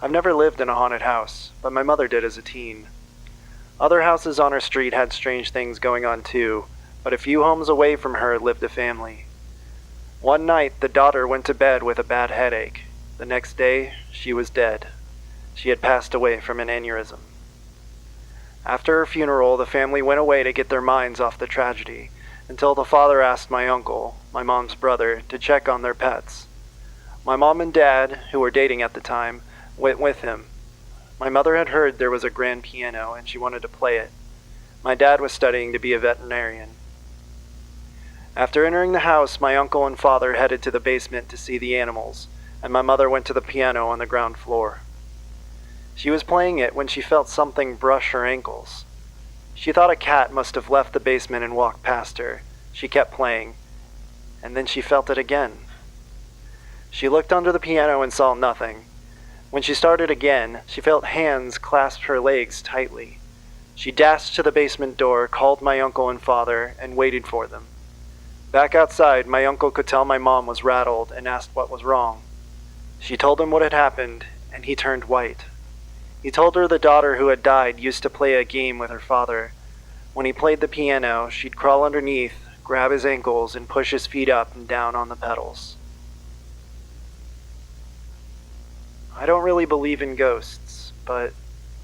I've never lived in a haunted house, but my mother did as a teen. Other houses on her street had strange things going on too, but a few homes away from her lived a family. One night, the daughter went to bed with a bad headache. The next day, she was dead. She had passed away from an aneurysm. After her funeral, the family went away to get their minds off the tragedy, until the father asked my uncle, my mom's brother, to check on their pets. My mom and dad, who were dating at the time, went with him. My mother had heard there was a grand piano and she wanted to play it. My dad was studying to be a veterinarian. After entering the house, my uncle and father headed to the basement to see the animals, and my mother went to the piano on the ground floor. She was playing it when she felt something brush her ankles. She thought a cat must have left the basement and walked past her. She kept playing, and then she felt it again. She looked under the piano and saw nothing. When she started again, she felt hands clasp her legs tightly. She dashed to the basement door, called my uncle and father, and waited for them. Back outside, my uncle could tell my mom was rattled and asked what was wrong. She told him what had happened, and he turned white. He told her the daughter who had died used to play a game with her father. When he played the piano, she'd crawl underneath, grab his ankles, and push his feet up and down on the pedals. I don't really believe in ghosts, but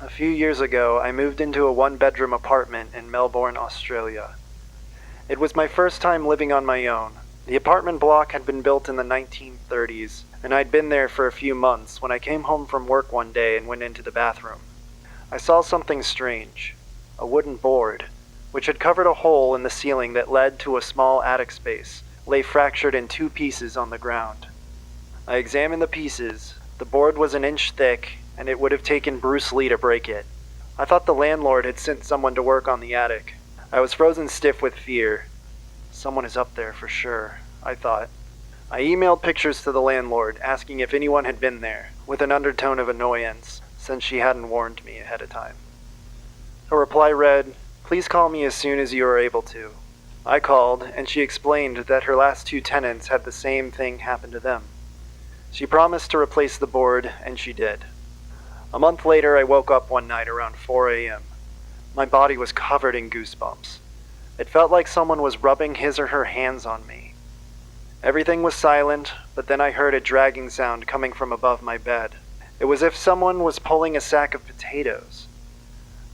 a few years ago I moved into a one-bedroom apartment in Melbourne, Australia. It was my first time living on my own. The apartment block had been built in the 1930s, and I'd been there for a few months when I came home from work one day and went into the bathroom. I saw something strange, a wooden board, which had covered a hole in the ceiling that led to a small attic space, lay fractured in two pieces on the ground. I examined the pieces. The board was an inch thick, and it would have taken Bruce Lee to break it. I thought the landlord had sent someone to work on the attic. I was frozen stiff with fear. Someone is up there for sure, I thought. I emailed pictures to the landlord, asking if anyone had been there, with an undertone of annoyance, since she hadn't warned me ahead of time. Her reply read, "Please call me as soon as you are able to." I called, and she explained that her last two tenants had the same thing happen to them. She promised to replace the board, and she did. A month later, I woke up one night around 4 a.m. My body was covered in goosebumps. It felt like someone was rubbing his or her hands on me. Everything was silent, but then I heard a dragging sound coming from above my bed. It was as if someone was pulling a sack of potatoes.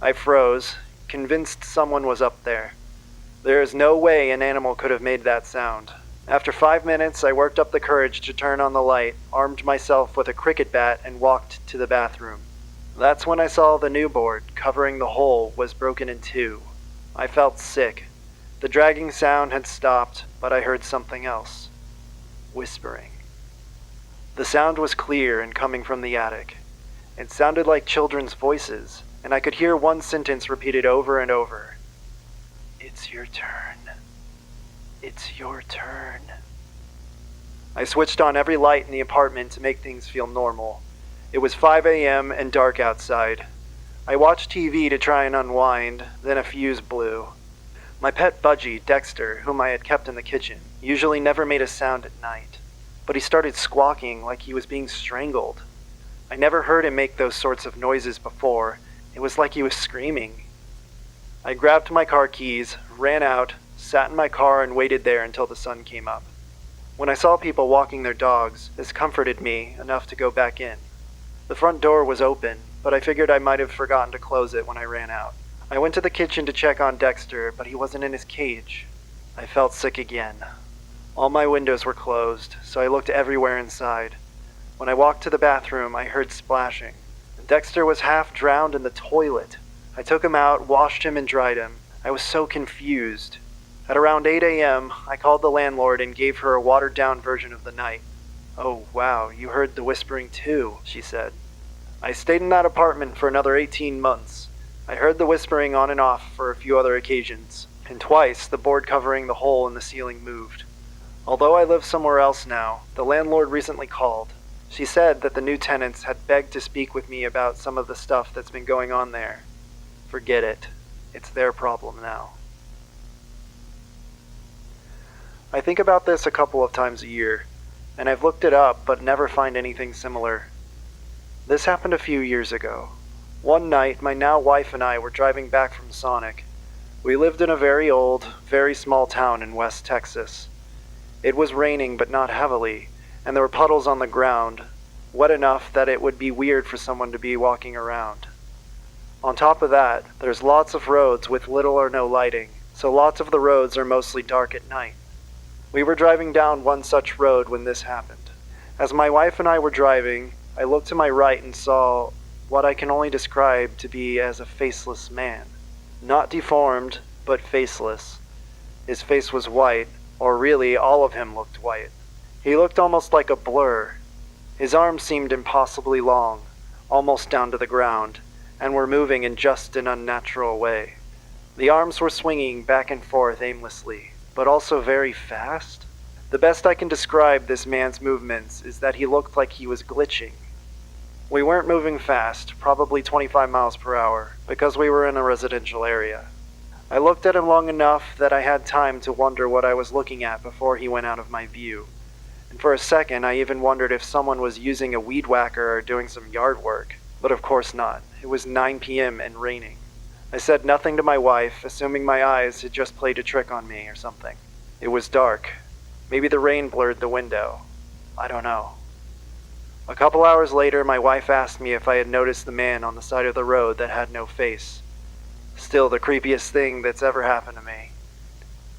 I froze, convinced someone was up there. There is no way an animal could have made that sound. After 5 minutes, I worked up the courage to turn on the light, armed myself with a cricket bat, and walked to the bathroom. That's when I saw the new board, covering the hole, was broken in two. I felt sick. The dragging sound had stopped, but I heard something else. Whispering. The sound was clear and coming from the attic. It sounded like children's voices, and I could hear one sentence repeated over and over. "It's your turn. It's your turn." I switched on every light in the apartment to make things feel normal. It was 5 a.m. and dark outside. I watched TV to try and unwind, then a fuse blew. My pet budgie, Dexter, whom I had kept in the kitchen, usually never made a sound at night, but he started squawking like he was being strangled. I never heard him make those sorts of noises before. It was like he was screaming. I grabbed my car keys, ran out, sat in my car, and waited there until the sun came up. When I saw people walking their dogs, this comforted me enough to go back in. The front door was open, but I figured I might have forgotten to close it when I ran out. I went to the kitchen to check on Dexter, but he wasn't in his cage. I felt sick again. All my windows were closed, so I looked everywhere inside. When I walked to the bathroom, I heard splashing. Dexter was half drowned in the toilet. I took him out, washed him, and dried him. I was so confused. At around 8 a.m., I called the landlord and gave her a watered-down version of the night. "Oh, wow, you heard the whispering too," she said. I stayed in that apartment for another 18 months. I heard the whispering on and off for a few other occasions, and twice the board covering the hole in the ceiling moved. Although I live somewhere else now, the landlord recently called. She said that the new tenants had begged to speak with me about some of the stuff that's been going on there. Forget it. It's their problem now. I think about this a couple of times a year, and I've looked it up but never find anything similar. This happened a few years ago. One night, my now wife and I were driving back from Sonic. We lived in a very old, very small town in West Texas. It was raining, but not heavily, and there were puddles on the ground, wet enough that it would be weird for someone to be walking around. On top of that, there's lots of roads with little or no lighting, so lots of the roads are mostly dark at night. We were driving down one such road when this happened. As my wife and I were driving, I looked to my right and saw what I can only describe to be as a faceless man. Not deformed, but faceless. His face was white, or really all of him looked white. He looked almost like a blur. His arms seemed impossibly long, almost down to the ground, and were moving in just an unnatural way. The arms were swinging back and forth aimlessly, but also very fast. The best I can describe this man's movements is that he looked like he was glitching. We weren't moving fast, probably 25 miles per hour, because we were in a residential area. I looked at him long enough that I had time to wonder what I was looking at before he went out of my view. And for a second, I even wondered if someone was using a weed whacker or doing some yard work. But of course not. It was 9 p.m. and raining. I said nothing to my wife, assuming my eyes had just played a trick on me or something. It was dark. Maybe the rain blurred the window. I don't know. A couple hours later, my wife asked me if I had noticed the man on the side of the road that had no face. Still the creepiest thing that's ever happened to me.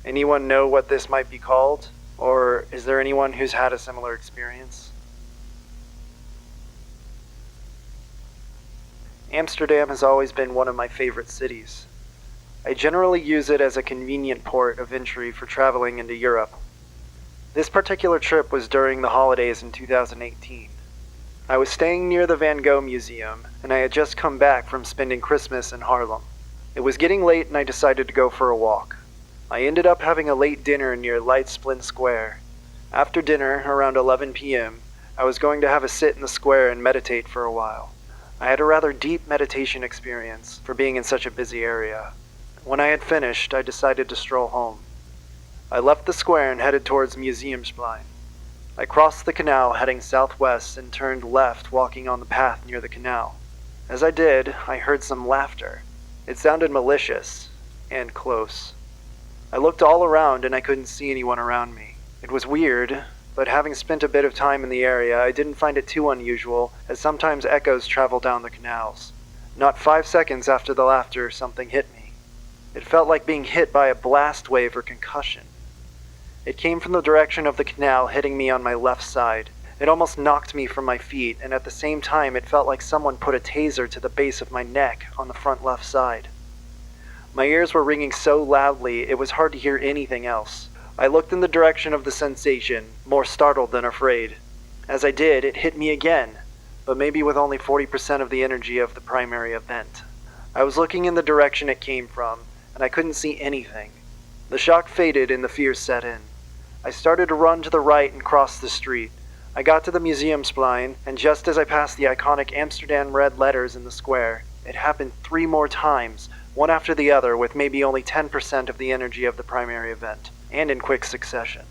Anyone know what this might be called? Or is there anyone who's had a similar experience? Amsterdam has always been one of my favorite cities. I generally use it as a convenient port of entry for traveling into Europe. This particular trip was during the holidays in 2018. I was staying near the Van Gogh Museum, and I had just come back from spending Christmas in Harlem. It was getting late and I decided to go for a walk. I ended up having a late dinner near Lightsplin Square. After dinner, around 11 p.m., I was going to have a sit in the square and meditate for a while. I had a rather deep meditation experience for being in such a busy area. When I had finished, I decided to stroll home. I left the square and headed towards Museumsplein. I crossed the canal heading southwest and turned left, walking on the path near the canal. As I did, I heard some laughter. It sounded malicious and close. I looked all around and I couldn't see anyone around me. It was weird, but having spent a bit of time in the area, I didn't find it too unusual, as sometimes echoes travel down the canals. Not 5 seconds after the laughter, something hit me. It felt like being hit by a blast wave or concussion. It came from the direction of the canal, hitting me on my left side. It almost knocked me from my feet, and at the same time it felt like someone put a taser to the base of my neck on the front left side. My ears were ringing so loudly it was hard to hear anything else. I looked in the direction of the sensation, more startled than afraid. As I did, it hit me again, but maybe with only 40% of the energy of the primary event. I was looking in the direction it came from, and I couldn't see anything. The shock faded and the fear set in. I started to run to the right and cross the street. I got to the Museumsplein, and just as I passed the iconic Amsterdam red letters in the square, it happened 3 more times, one after the other, with maybe only 10% of the energy of the primary event, and in quick succession.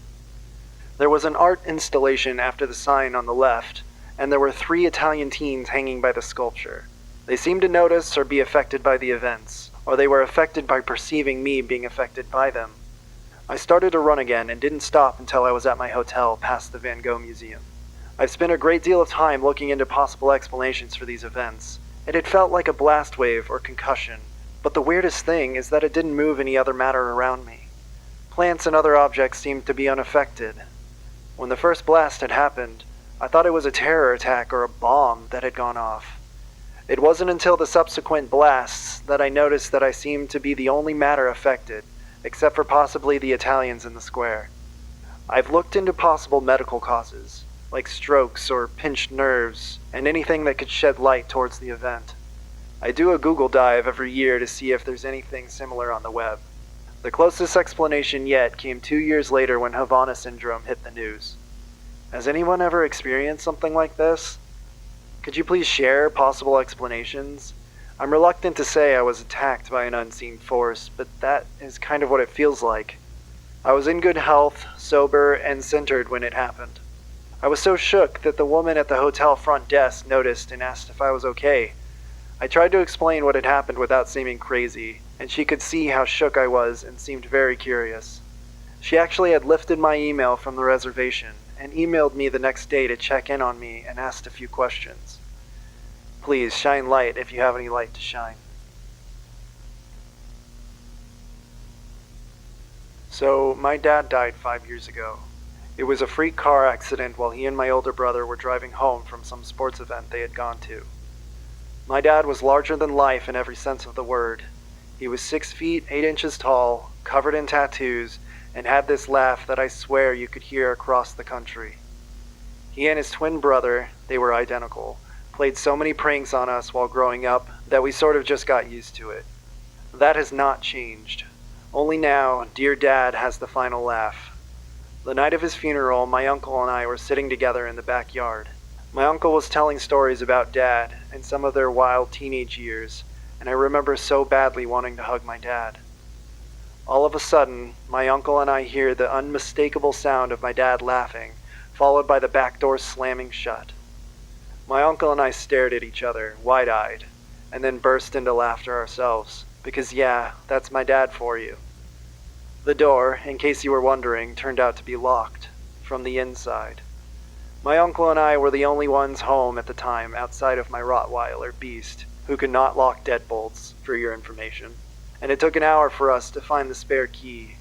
There was an art installation after the sign on the left, and there were 3 Italian teens hanging by the sculpture. They seemed to notice or be affected by the events, or they were affected by perceiving me being affected by them. I started to run again and didn't stop until I was at my hotel past the Van Gogh Museum. I've spent a great deal of time looking into possible explanations for these events, and it felt like a blast wave or concussion, but the weirdest thing is that it didn't move any other matter around me. Plants and other objects seemed to be unaffected. When the first blast had happened, I thought it was a terror attack or a bomb that had gone off. It wasn't until the subsequent blasts that I noticed that I seemed to be the only matter affected, except for possibly the Italians in the square. I've looked into possible medical causes, like strokes or pinched nerves, and anything that could shed light towards the event. I do a Google dive every year to see if there's anything similar on the web. The closest explanation yet came 2 years later when Havana syndrome hit the news. Has anyone ever experienced something like this? Could you please share possible explanations? I'm reluctant to say I was attacked by an unseen force, but that is kind of what it feels like. I was in good health, sober, and centered when it happened. I was so shook that the woman at the hotel front desk noticed and asked if I was okay. I tried to explain what had happened without seeming crazy, and she could see how shook I was and seemed very curious. She actually had lifted my email from the reservation and emailed me the next day to check in on me and asked a few questions. Please shine light if you have any light to shine. So, my dad died 5 years ago. It was a freak car accident while he and my older brother were driving home from some sports event they had gone to. My dad was larger than life in every sense of the word. He was 6 feet 8 inches tall, covered in tattoos, and had this laugh that I swear you could hear across the country. He and his twin brother, they were identical, played so many pranks on us while growing up that we sort of just got used to it. That has not changed. Only now, dear Dad has the final laugh. The night of his funeral, my uncle and I were sitting together in the backyard. My uncle was telling stories about Dad and some of their wild teenage years, and I remember so badly wanting to hug my dad. All of a sudden, my uncle and I hear the unmistakable sound of my dad laughing, followed by the back door slamming shut. My uncle and I stared at each other, wide-eyed, and then burst into laughter ourselves, because yeah, that's my dad for you. The door, in case you were wondering, turned out to be locked, from the inside. My uncle and I were the only ones home at the time outside of my Rottweiler, Beast, who could not lock deadbolts, for your information. And it took an hour for us to find the spare key.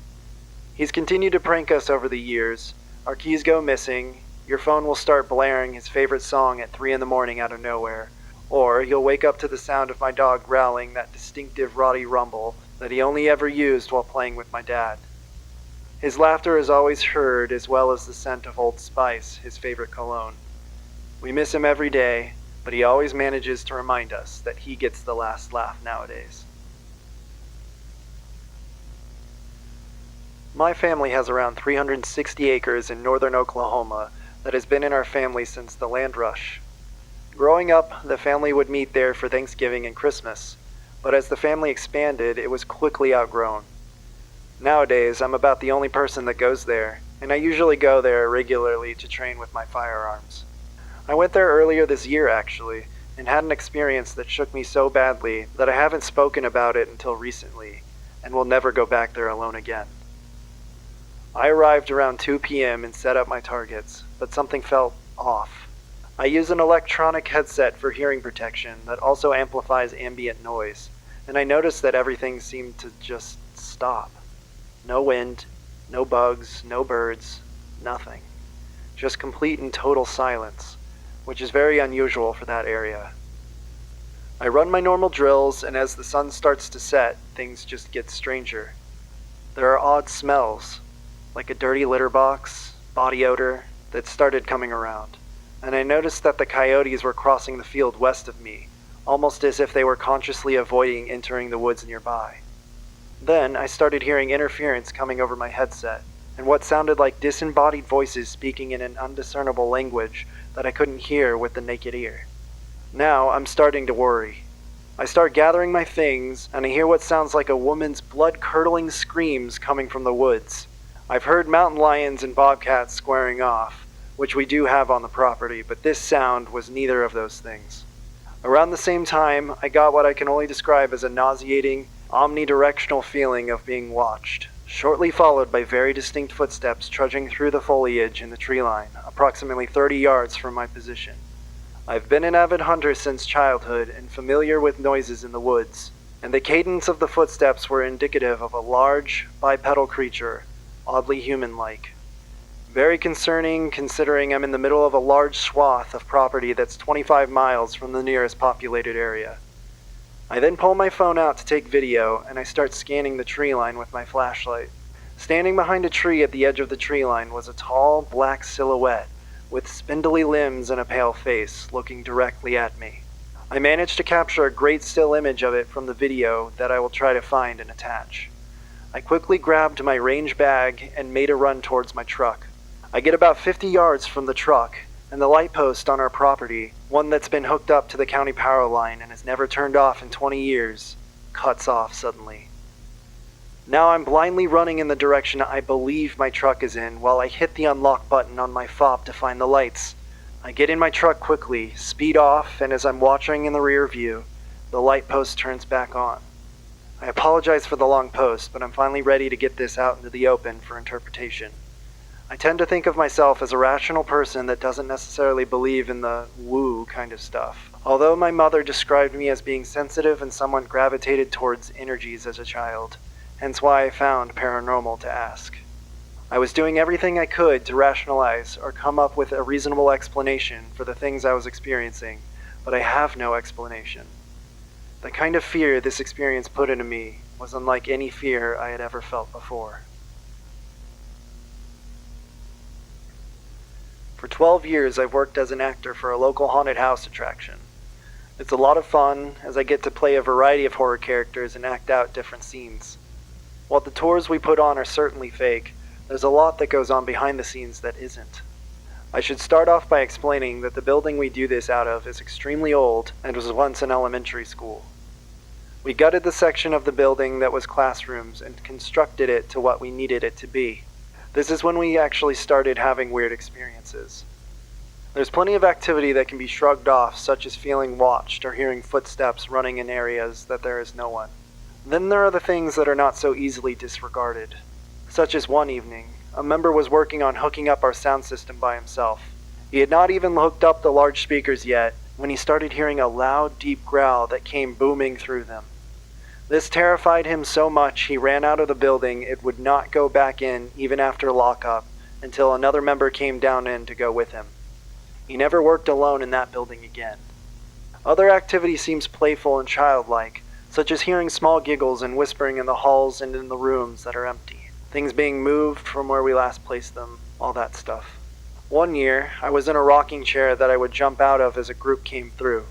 He's continued to prank us over the years. Our keys go missing, your phone will start blaring his favorite song at 3 in the morning out of nowhere, or you'll wake up to the sound of my dog growling that distinctive rotty rumble that he only ever used while playing with my dad. His laughter is always heard, as well as the scent of Old Spice, his favorite cologne. We miss him every day, but he always manages to remind us that he gets the last laugh nowadays. My family has around 360 acres in northern Oklahoma that has been in our family since the land rush. Growing up, the family would meet there for Thanksgiving and Christmas, but as the family expanded, it was quickly outgrown. Nowadays, I'm about the only person that goes there, and I usually go there regularly to train with my firearms. I went there earlier this year, actually, and had an experience that shook me so badly that I haven't spoken about it until recently, and will never go back there alone again. I arrived around 2 p.m. and set up my targets, but something felt off. I use an electronic headset for hearing protection that also amplifies ambient noise, and I noticed that everything seemed to just stop. No wind, no bugs, no birds, nothing. Just complete and total silence, which is very unusual for that area. I run my normal drills, and as the sun starts to set, things just get stranger. There are odd smells, like a dirty litter box, body odor, that started coming around, and I noticed that the coyotes were crossing the field west of me, almost as if they were consciously avoiding entering the woods nearby. Then I started hearing interference coming over my headset, and what sounded like disembodied voices speaking in an undiscernible language that I couldn't hear with the naked ear. Now I'm starting to worry. I start gathering my things, and I hear what sounds like a woman's blood-curdling screams coming from the woods. I've heard mountain lions and bobcats squaring off, which we do have on the property, but this sound was neither of those things. Around the same time, I got what I can only describe as a nauseating, omnidirectional feeling of being watched, shortly followed by very distinct footsteps trudging through the foliage in the tree line, approximately 30 yards from my position. I've been an avid hunter since childhood and familiar with noises in the woods, and the cadence of the footsteps were indicative of a large, bipedal creature, oddly human-like. Very concerning, considering I'm in the middle of a large swath of property that's 25 miles from the nearest populated area. I then pull my phone out to take video, and I start scanning the tree line with my flashlight. Standing behind a tree at the edge of the tree line was a tall, black silhouette with spindly limbs and a pale face, looking directly at me. I managed to capture a great still image of it from the video that I will try to find and attach. I quickly grabbed my range bag and made a run towards my truck. I get about 50 yards from the truck, and the light post on our property, one that's been hooked up to the county power line and has never turned off in 20 years, cuts off suddenly. Now I'm blindly running in the direction I believe my truck is in while I hit the unlock button on my fob to find the lights. I get in my truck quickly, speed off, and as I'm watching in the rear view, the light post turns back on. I apologize for the long post, but I'm finally ready to get this out into the open for interpretation. I tend to think of myself as a rational person that doesn't necessarily believe in the woo kind of stuff. Although my mother described me as being sensitive and somewhat gravitated towards energies as a child, hence why I found paranormal to ask. I was doing everything I could to rationalize or come up with a reasonable explanation for the things I was experiencing, but I have no explanation. The kind of fear this experience put into me was unlike any fear I had ever felt before. For 12 years, I've worked as an actor for a local haunted house attraction. It's a lot of fun, as I get to play a variety of horror characters and act out different scenes. While the tours we put on are certainly fake, there's a lot that goes on behind the scenes that isn't. I should start off by explaining that the building we do this out of is extremely old and was once an elementary school. We gutted the section of the building that was classrooms and constructed it to what we needed it to be. This is when we actually started having weird experiences. There's plenty of activity that can be shrugged off, such as feeling watched or hearing footsteps running in areas that there is no one. Then there are the things that are not so easily disregarded. Such as one evening, a member was working on hooking up our sound system by himself. He had not even hooked up the large speakers yet when he started hearing a loud, deep growl that came booming through them. This terrified him so much he ran out of the building. It would not go back in even after lockup until another member came down in to go with him. He never worked alone in that building again. Other activity seems playful and childlike, such as hearing small giggles and whispering in the halls and in the rooms that are empty. Things being moved from where we last placed them, all that stuff. One year, I was in a rocking chair that I would jump out of as a group came through.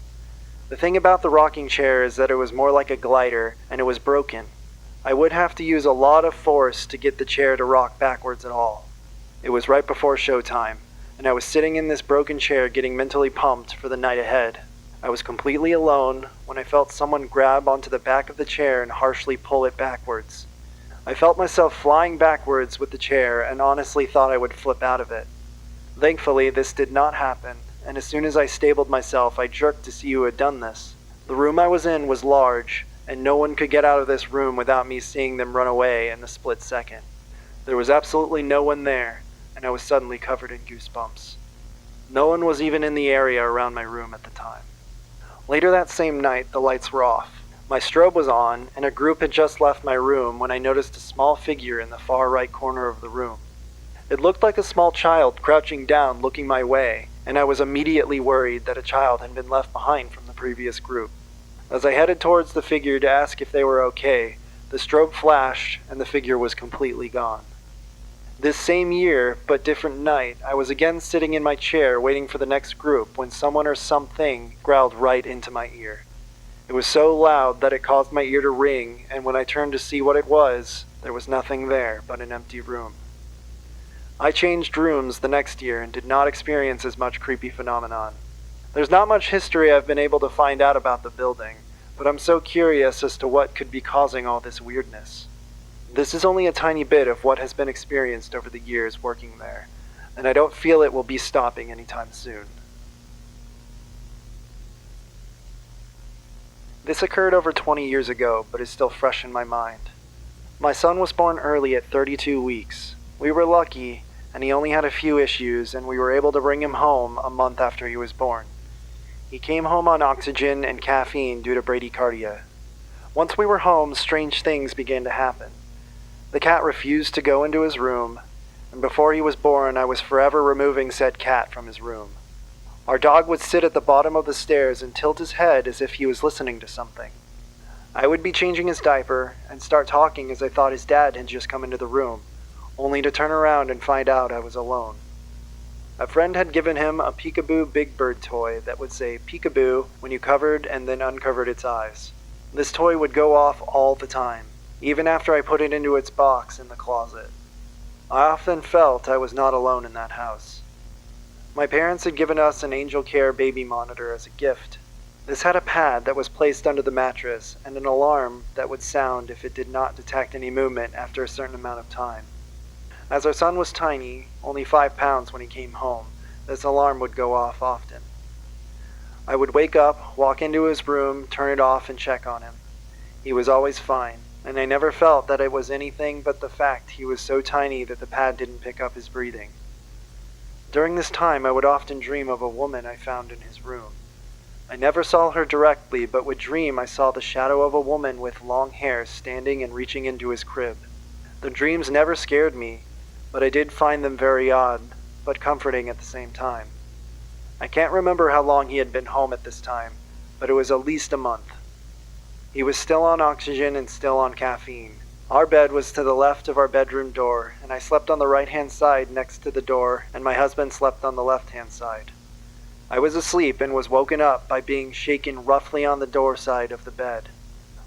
The thing about the rocking chair is that it was more like a glider, and it was broken. I would have to use a lot of force to get the chair to rock backwards at all. It was right before showtime, and I was sitting in this broken chair getting mentally pumped for the night ahead. I was completely alone when I felt someone grab onto the back of the chair and harshly pull it backwards. I felt myself flying backwards with the chair and honestly thought I would flip out of it. Thankfully, this did not happen, and as soon as I stabled myself, I jerked to see who had done this. The room I was in was large, and no one could get out of this room without me seeing them run away in a split second. There was absolutely no one there, and I was suddenly covered in goosebumps. No one was even in the area around my room at the time. Later that same night, the lights were off. My strobe was on, and a group had just left my room when I noticed a small figure in the far right corner of the room. It looked like a small child crouching down looking my way, and I was immediately worried that a child had been left behind from the previous group. As I headed towards the figure to ask if they were okay, the strobe flashed and the figure was completely gone. This same year, but different night, I was again sitting in my chair waiting for the next group when someone or something growled right into my ear. It was so loud that it caused my ear to ring, and when I turned to see what it was, there was nothing there but an empty room. I changed rooms the next year and did not experience as much creepy phenomenon. There's not much history I've been able to find out about the building, but I'm so curious as to what could be causing all this weirdness. This is only a tiny bit of what has been experienced over the years working there, and I don't feel it will be stopping anytime soon. This occurred over 20 years ago, but is still fresh in my mind. My son was born early at 32 weeks. We were lucky, and he only had a few issues, and we were able to bring him home a month after he was born. He came home on oxygen and caffeine due to bradycardia. Once we were home, strange things began to happen. The cat refused to go into his room, and before he was born, I was forever removing said cat from his room. Our dog would sit at the bottom of the stairs and tilt his head as if he was listening to something. I would be changing his diaper and start talking as I thought his dad had just come into the room, only to turn around and find out I was alone. A friend had given him a peekaboo Big Bird toy that would say peekaboo when you covered and then uncovered its eyes. This toy would go off all the time, even after I put it into its box in the closet. I often felt I was not alone in that house. My parents had given us an Angel Care baby monitor as a gift. This had a pad that was placed under the mattress and an alarm that would sound if it did not detect any movement after a certain amount of time. As our son was tiny, only 5 pounds when he came home, this alarm would go off often. I would wake up, walk into his room, turn it off, and check on him. He was always fine, and I never felt that it was anything but the fact he was so tiny that the pad didn't pick up his breathing. During this time, I would often dream of a woman I found in his room. I never saw her directly, but would dream I saw the shadow of a woman with long hair standing and reaching into his crib. The dreams never scared me, but I did find them very odd, but comforting at the same time. I can't remember how long he had been home at this time, but it was at least a month. He was still on oxygen and still on caffeine. Our bed was to the left of our bedroom door, and I slept on the right-hand side next to the door, and my husband slept on the left-hand side. I was asleep and was woken up by being shaken roughly on the door side of the bed.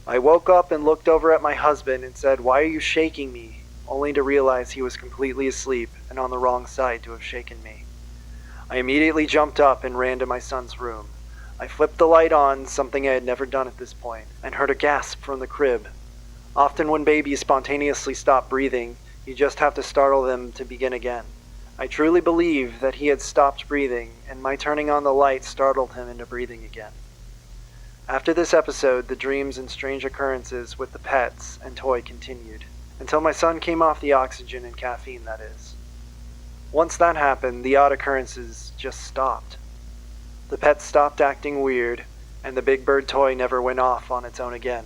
I woke up and looked over at my husband and said, "Why are you shaking me?" only to realize he was completely asleep and on the wrong side to have shaken me. I immediately jumped up and ran to my son's room. I flipped the light on, something I had never done at this point, and heard a gasp from the crib. Often when babies spontaneously stop breathing, you just have to startle them to begin again. I truly believe that he had stopped breathing, and my turning on the light startled him into breathing again. After this episode, the dreams and strange occurrences with the pets and toy continued, until my son came off the oxygen and caffeine, that is. Once that happened, the odd occurrences just stopped. The pets stopped acting weird, and the big bird toy never went off on its own again.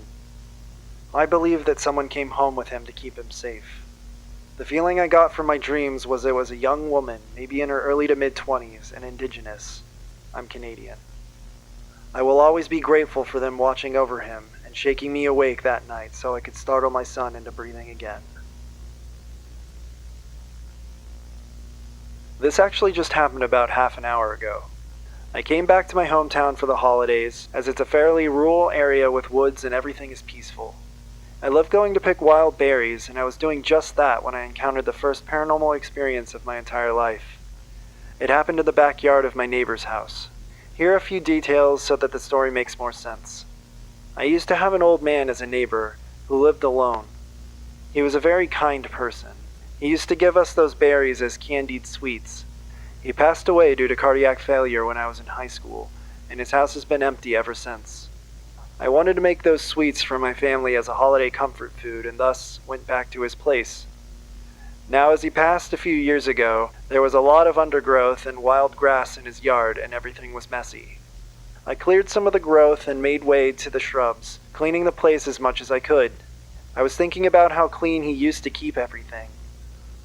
I believe that someone came home with him to keep him safe. The feeling I got from my dreams was it was a young woman, maybe in her early to mid-20s, and indigenous. I'm Canadian. I will always be grateful for them watching over him and shaking me awake that night so I could startle my son into breathing again. This actually just happened about half an hour ago. I came back to my hometown for the holidays, as it's a fairly rural area with woods and everything is peaceful. I love going to pick wild berries, and I was doing just that when I encountered the first paranormal experience of my entire life. It happened in the backyard of my neighbor's house. Here are a few details so that the story makes more sense. I used to have an old man as a neighbor who lived alone. He was a very kind person. He used to give us those berries as candied sweets. He passed away due to cardiac failure when I was in high school, and his house has been empty ever since. I wanted to make those sweets for my family as a holiday comfort food and thus went back to his place. Now, as he passed a few years ago, there was a lot of undergrowth and wild grass in his yard and everything was messy. I cleared some of the growth and made way to the shrubs, cleaning the place as much as I could. I was thinking about how clean he used to keep everything.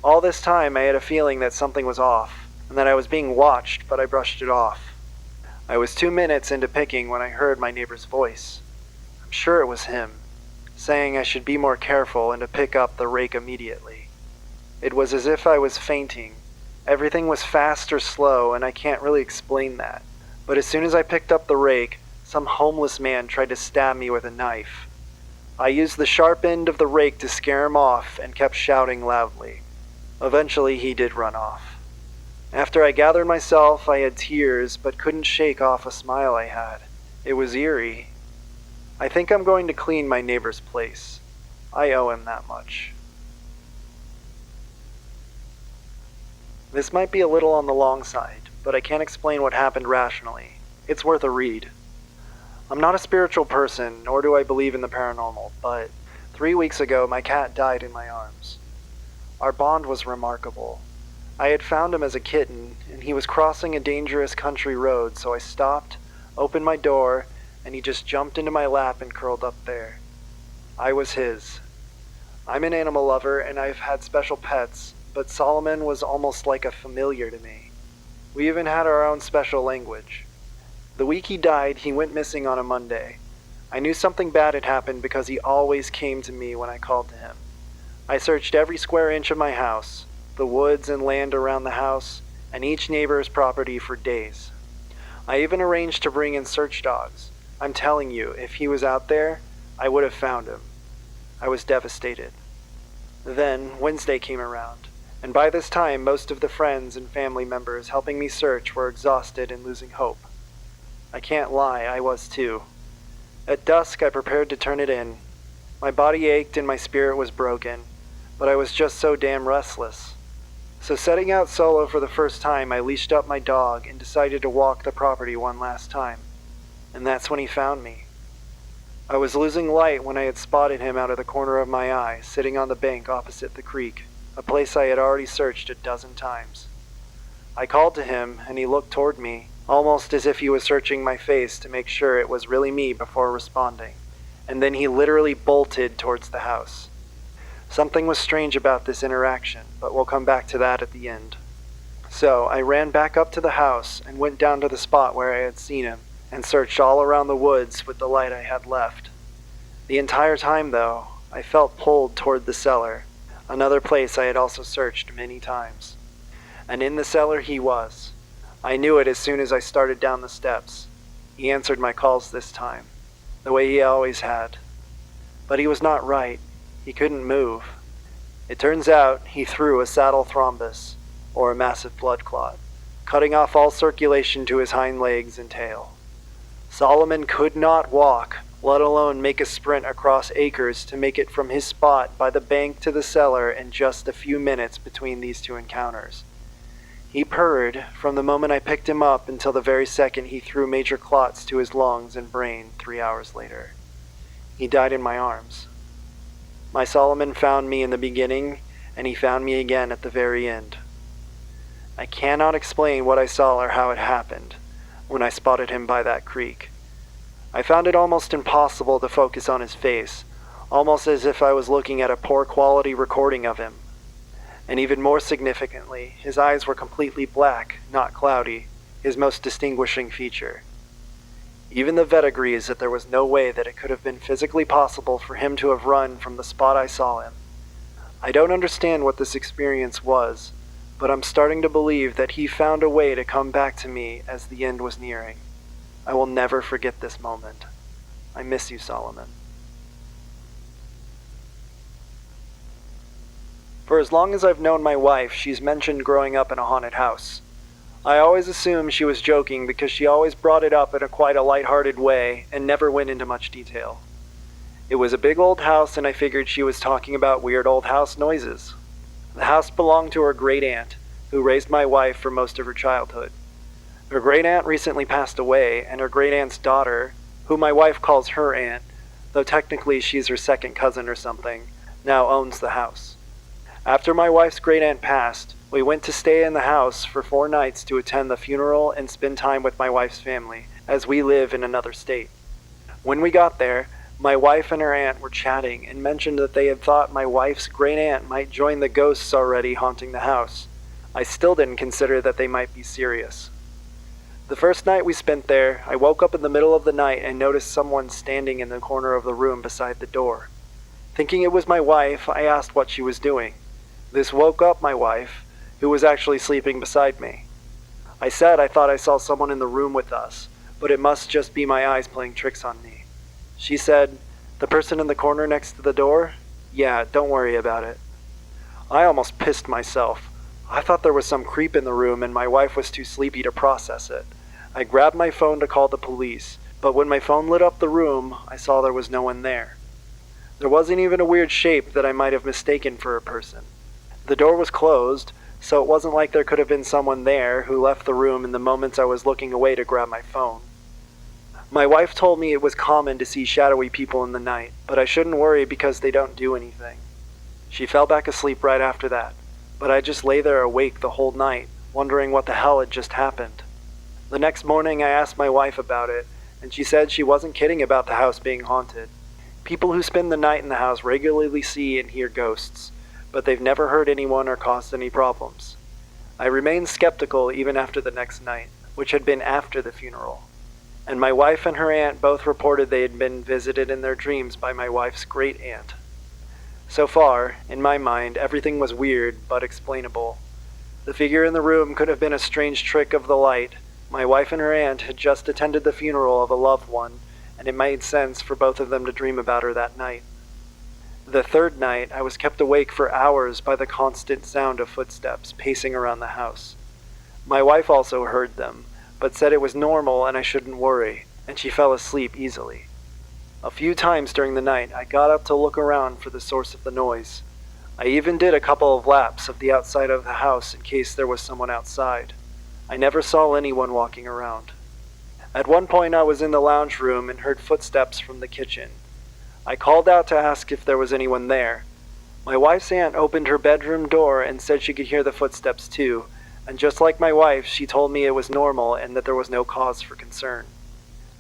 All this time I had a feeling that something was off, and that I was being watched, but I brushed it off. I was 2 minutes into picking when I heard my neighbor's voice. I'm sure it was him, saying I should be more careful and to pick up the rake immediately. It was as if I was fainting. Everything was fast or slow, and I can't really explain that. But as soon as I picked up the rake, some homeless man tried to stab me with a knife. I used the sharp end of the rake to scare him off and kept shouting loudly. Eventually he did run off. After I gathered myself, I had tears, but couldn't shake off a smile I had. It was eerie. I think I'm going to clean my neighbor's place. I owe him that much. This might be a little on the long side, but I can't explain what happened rationally. It's worth a read. I'm not a spiritual person, nor do I believe in the paranormal, but 3 weeks ago my cat died in my arms. Our bond was remarkable. I had found him as a kitten, and he was crossing a dangerous country road, so I stopped, opened my door, and he just jumped into my lap and curled up there. I was his. I'm an animal lover, and I've had special pets, but Solomon was almost like a familiar to me. We even had our own special language. The week he died, he went missing on a Monday. I knew something bad had happened because he always came to me when I called to him. I searched every square inch of my house, the woods and land around the house, and each neighbor's property for days. I even arranged to bring in search dogs. I'm telling you, if he was out there, I would have found him. I was devastated. Then Wednesday came around, and by this time most of the friends and family members helping me search were exhausted and losing hope. I can't lie, I was too. At dusk, I prepared to turn it in. My body ached and my spirit was broken, but I was just so damn restless. So setting out solo for the first time, I leashed up my dog and decided to walk the property one last time. And that's when he found me. I was losing light when I had spotted him out of the corner of my eye, sitting on the bank opposite the creek, a place I had already searched a dozen times. I called to him, and he looked toward me, almost as if he was searching my face to make sure it was really me before responding, and then he literally bolted towards the house. Something was strange about this interaction, but we'll come back to that at the end. So I ran back up to the house and went down to the spot where I had seen him, and searched all around the woods with the light I had left. The entire time, though, I felt pulled toward the cellar, another place I had also searched many times. And in the cellar he was. I knew it as soon as I started down the steps. He answered my calls this time, the way he always had. But he was not right. He couldn't move. It turns out he threw a saddle thrombus, or a massive blood clot, cutting off all circulation to his hind legs and tail. Solomon could not walk, let alone make a sprint across acres to make it from his spot by the bank to the cellar in just a few minutes between these two encounters. He purred from the moment I picked him up until the very second he threw major clots to his lungs and brain 3 hours later. He died in my arms. My Solomon found me in the beginning, and he found me again at the very end. I cannot explain what I saw or how it happened when I spotted him by that creek. I found it almost impossible to focus on his face, almost as if I was looking at a poor quality recording of him. And even more significantly, his eyes were completely black, not cloudy, his most distinguishing feature. Even the vet agrees that there was no way that it could have been physically possible for him to have run from the spot I saw him. I don't understand what this experience was, but I'm starting to believe that he found a way to come back to me as the end was nearing. I will never forget this moment. I miss you, Solomon. For as long as I've known my wife, she's mentioned growing up in a haunted house. I always assumed she was joking because she always brought it up in quite a lighthearted way and never went into much detail. It was a big old house, and I figured she was talking about weird old house noises. The house belonged to her great-aunt, who raised my wife for most of her childhood. Her great-aunt recently passed away, and her great-aunt's daughter, who my wife calls her aunt, though technically she's her second cousin or something, now owns the house. After my wife's great-aunt passed, we went to stay in the house for 4 nights to attend the funeral and spend time with my wife's family, as we live in another state. When we got there, my wife and her aunt were chatting and mentioned that they had thought my wife's great-aunt might join the ghosts already haunting the house. I still didn't consider that they might be serious. The first night we spent there, I woke up in the middle of the night and noticed someone standing in the corner of the room beside the door. Thinking it was my wife, I asked what she was doing. This woke up my wife, who was actually sleeping beside me. I said I thought I saw someone in the room with us, but it must just be my eyes playing tricks on me. She said, "The person in the corner next to the door? Yeah, don't worry about it." I almost pissed myself. I thought there was some creep in the room and my wife was too sleepy to process it. I grabbed my phone to call the police, but when my phone lit up the room, I saw there was no one there. There wasn't even a weird shape that I might have mistaken for a person. The door was closed, so it wasn't like there could have been someone there who left the room in the moments I was looking away to grab my phone. My wife told me it was common to see shadowy people in the night, but I shouldn't worry because they don't do anything. She fell back asleep right after that, but I just lay there awake the whole night, wondering what the hell had just happened. The next morning I asked my wife about it, and she said she wasn't kidding about the house being haunted. People who spend the night in the house regularly see and hear ghosts, but they've never hurt anyone or caused any problems. I remained skeptical even after the next night, which had been after the funeral. And my wife and her aunt both reported they had been visited in their dreams by my wife's great-aunt. So far, in my mind, everything was weird but explainable. The figure in the room could have been a strange trick of the light. My wife and her aunt had just attended the funeral of a loved one, and it made sense for both of them to dream about her that night. The third night, I was kept awake for hours by the constant sound of footsteps pacing around the house. My wife also heard them, but said it was normal and I shouldn't worry, and she fell asleep easily. A few times during the night, I got up to look around for the source of the noise. I even did a couple of laps of the outside of the house in case there was someone outside. I never saw anyone walking around. At one point I was in the lounge room and heard footsteps from the kitchen. I called out to ask if there was anyone there. My wife's aunt opened her bedroom door and said she could hear the footsteps too, and just like my wife, she told me it was normal and that there was no cause for concern.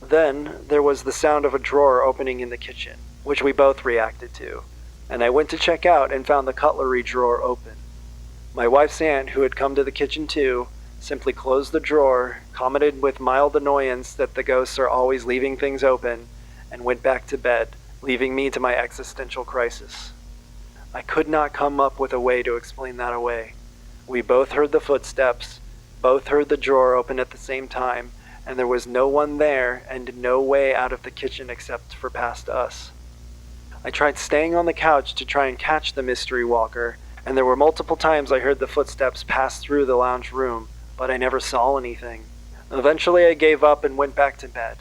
Then there was the sound of a drawer opening in the kitchen, which we both reacted to, and I went to check out and found the cutlery drawer open. My wife's aunt, who had come to the kitchen too, simply closed the drawer, commented with mild annoyance that the ghosts are always leaving things open, and went back to bed, leaving me to my existential crisis. I could not come up with a way to explain that away. We both heard the footsteps, both heard the drawer open at the same time, and there was no one there and no way out of the kitchen except for past us. I tried staying on the couch to try and catch the mystery walker, and there were multiple times I heard the footsteps pass through the lounge room, but I never saw anything. Eventually I gave up and went back to bed.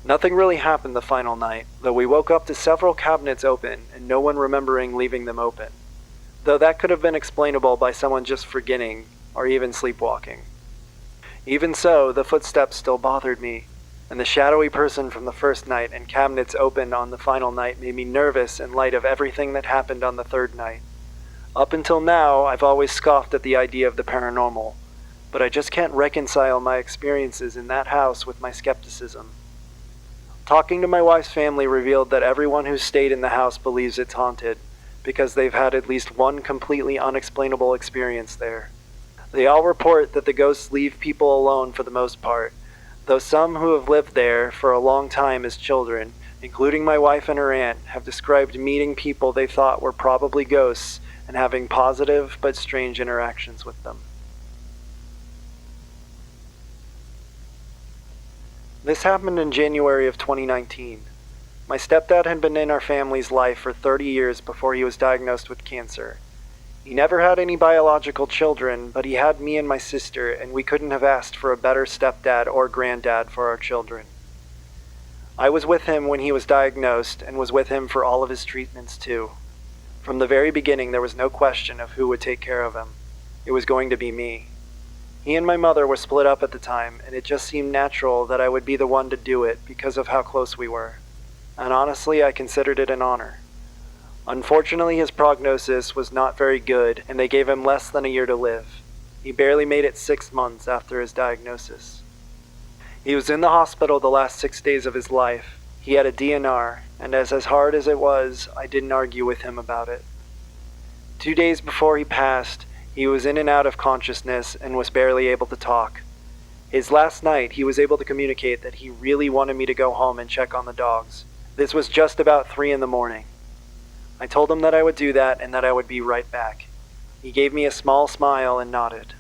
Nothing really happened the final night, though we woke up to several cabinets open and no one remembering leaving them open, though that could have been explainable by someone just forgetting or even sleepwalking. Even so, the footsteps still bothered me, and the shadowy person from the first night and cabinets open on the final night made me nervous in light of everything that happened on the third night. Up until now, I've always scoffed at the idea of the paranormal, but I just can't reconcile my experiences in that house with my skepticism. Talking to my wife's family revealed that everyone who stayed in the house believes it's haunted, because they've had at least one completely unexplainable experience there. They all report that the ghosts leave people alone for the most part, though some who have lived there for a long time as children, including my wife and her aunt, have described meeting people they thought were probably ghosts and having positive but strange interactions with them. This happened in January of 2019. My stepdad had been in our family's life for 30 years before he was diagnosed with cancer. He never had any biological children, but he had me and my sister, and we couldn't have asked for a better stepdad or granddad for our children. I was with him when he was diagnosed, and was with him for all of his treatments too. From the very beginning, there was no question of who would take care of him. It was going to be me. He and my mother were split up at the time, and it just seemed natural that I would be the one to do it because of how close we were. And honestly, I considered it an honor. Unfortunately, his prognosis was not very good, and they gave him less than a year to live. He barely made it 6 months after his diagnosis. He was in the hospital the last 6 days of his life. He had a DNR, and as hard as it was, I didn't argue with him about it. 2 days before he passed, he was in and out of consciousness and was barely able to talk. His last night, he was able to communicate that he really wanted me to go home and check on the dogs. This was just about 3 in the morning. I told him that I would do that and that I would be right back. He gave me a small smile and nodded.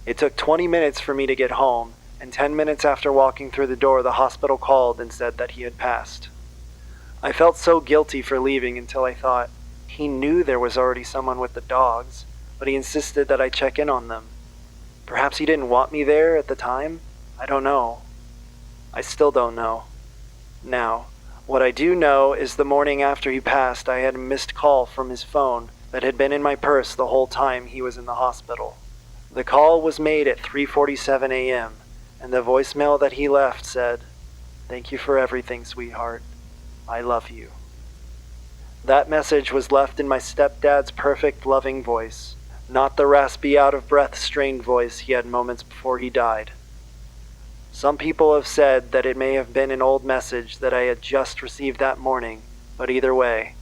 It took 20 minutes for me to get home, and 10 minutes after walking through the door, the hospital called and said that he had passed. I felt so guilty for leaving until I thought, he knew there was already someone with the dogs, but he insisted that I check in on them. Perhaps he didn't want me there at the time? I don't know. I still don't know. Now, what I do know is the morning after he passed, I had a missed call from his phone that had been in my purse the whole time he was in the hospital. The call was made at 3:47 a.m., and the voicemail that he left said, "Thank you for everything, sweetheart. I love you." That message was left in my stepdad's perfect, loving voice, not the raspy, out-of-breath, strained voice he had moments before he died. Some people have said that it may have been an old message that I had just received that morning, but either way,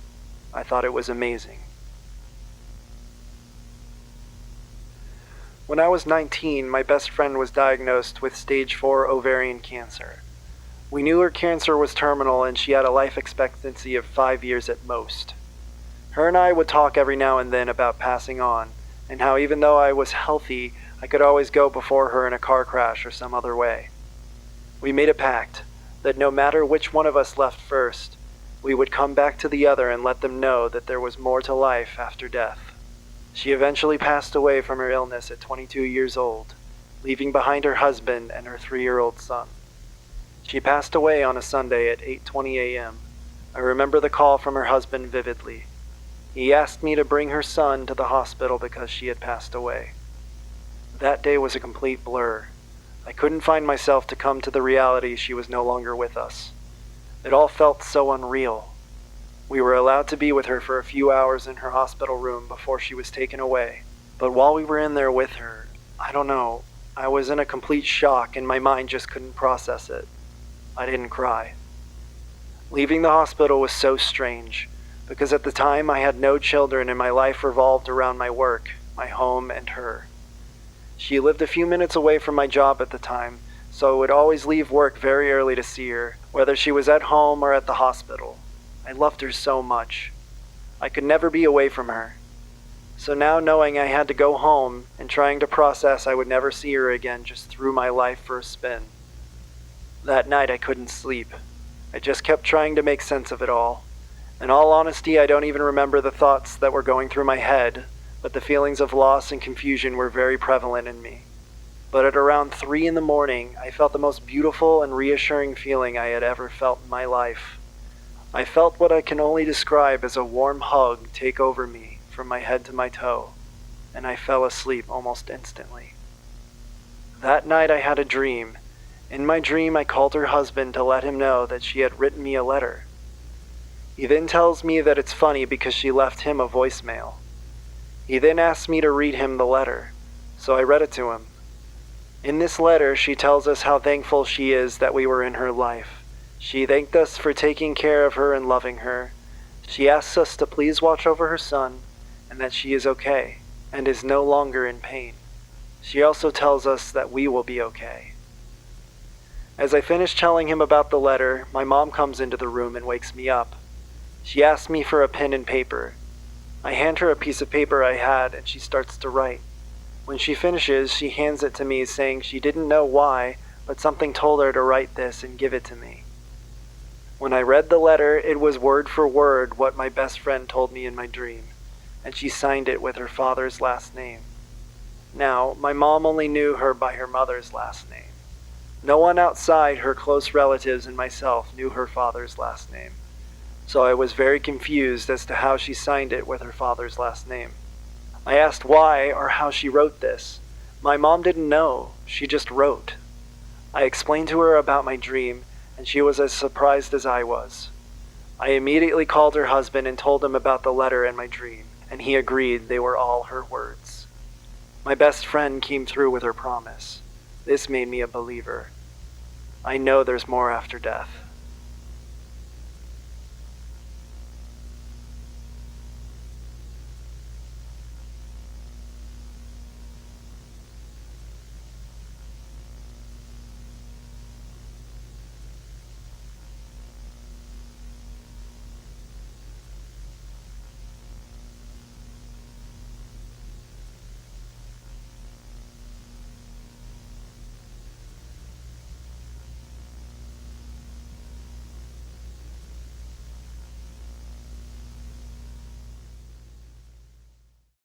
I thought it was amazing. When I was 19, my best friend was diagnosed with stage 4 ovarian cancer. We knew her cancer was terminal and she had a life expectancy of 5 years at most. Her and I would talk every now and then about passing on, and how even though I was healthy, I could always go before her in a car crash or some other way. We made a pact that no matter which one of us left first, we would come back to the other and let them know that there was more to life after death. She eventually passed away from her illness at 22 years old, leaving behind her husband and her 3-year-old son. She passed away on a Sunday at 8:20 a.m. I remember the call from her husband vividly. He asked me to bring her son to the hospital because she had passed away. That day was a complete blur. I couldn't find myself to come to the reality she was no longer with us. It all felt so unreal. We were allowed to be with her for a few hours in her hospital room before she was taken away. But while we were in there with her, I don't know, I was in a complete shock and my mind just couldn't process it. I didn't cry. Leaving the hospital was so strange, because at the time I had no children and my life revolved around my work, my home, and her. She lived a few minutes away from my job at the time, so I would always leave work very early to see her, whether she was at home or at the hospital. I loved her so much. I could never be away from her. So now knowing I had to go home and trying to process I would never see her again just threw my life for a spin. That night I couldn't sleep. I just kept trying to make sense of it all. In all honesty, I don't even remember the thoughts that were going through my head, but the feelings of loss and confusion were very prevalent in me. But at around 3 in the morning, I felt the most beautiful and reassuring feeling I had ever felt in my life. I felt what I can only describe as a warm hug take over me from my head to my toe, and I fell asleep almost instantly. That night I had a dream. In my dream, I called her husband to let him know that she had written me a letter. He then tells me that it's funny because she left him a voicemail. He then asked me to read him the letter, so I read it to him. In this letter, she tells us how thankful she is that we were in her life. She thanked us for taking care of her and loving her. She asks us to please watch over her son, and that she is okay, and is no longer in pain. She also tells us that we will be okay. As I finish telling him about the letter, my mom comes into the room and wakes me up. She asks me for a pen and paper. I hand her a piece of paper I had, and she starts to write. When she finishes, she hands it to me, saying she didn't know why, but something told her to write this and give it to me. When I read the letter, it was word for word what my best friend told me in my dream, and she signed it with her father's last name. Now, my mom only knew her by her mother's last name. No one outside her close relatives and myself knew her father's last name, so I was very confused as to how she signed it with her father's last name. I asked why or how she wrote this. My mom didn't know, she just wrote. I explained to her about my dream, and she was as surprised as I was. I immediately called her husband and told him about the letter and my dream, and he agreed they were all her words. My best friend came through with her promise. This made me a believer. I know there's more after death.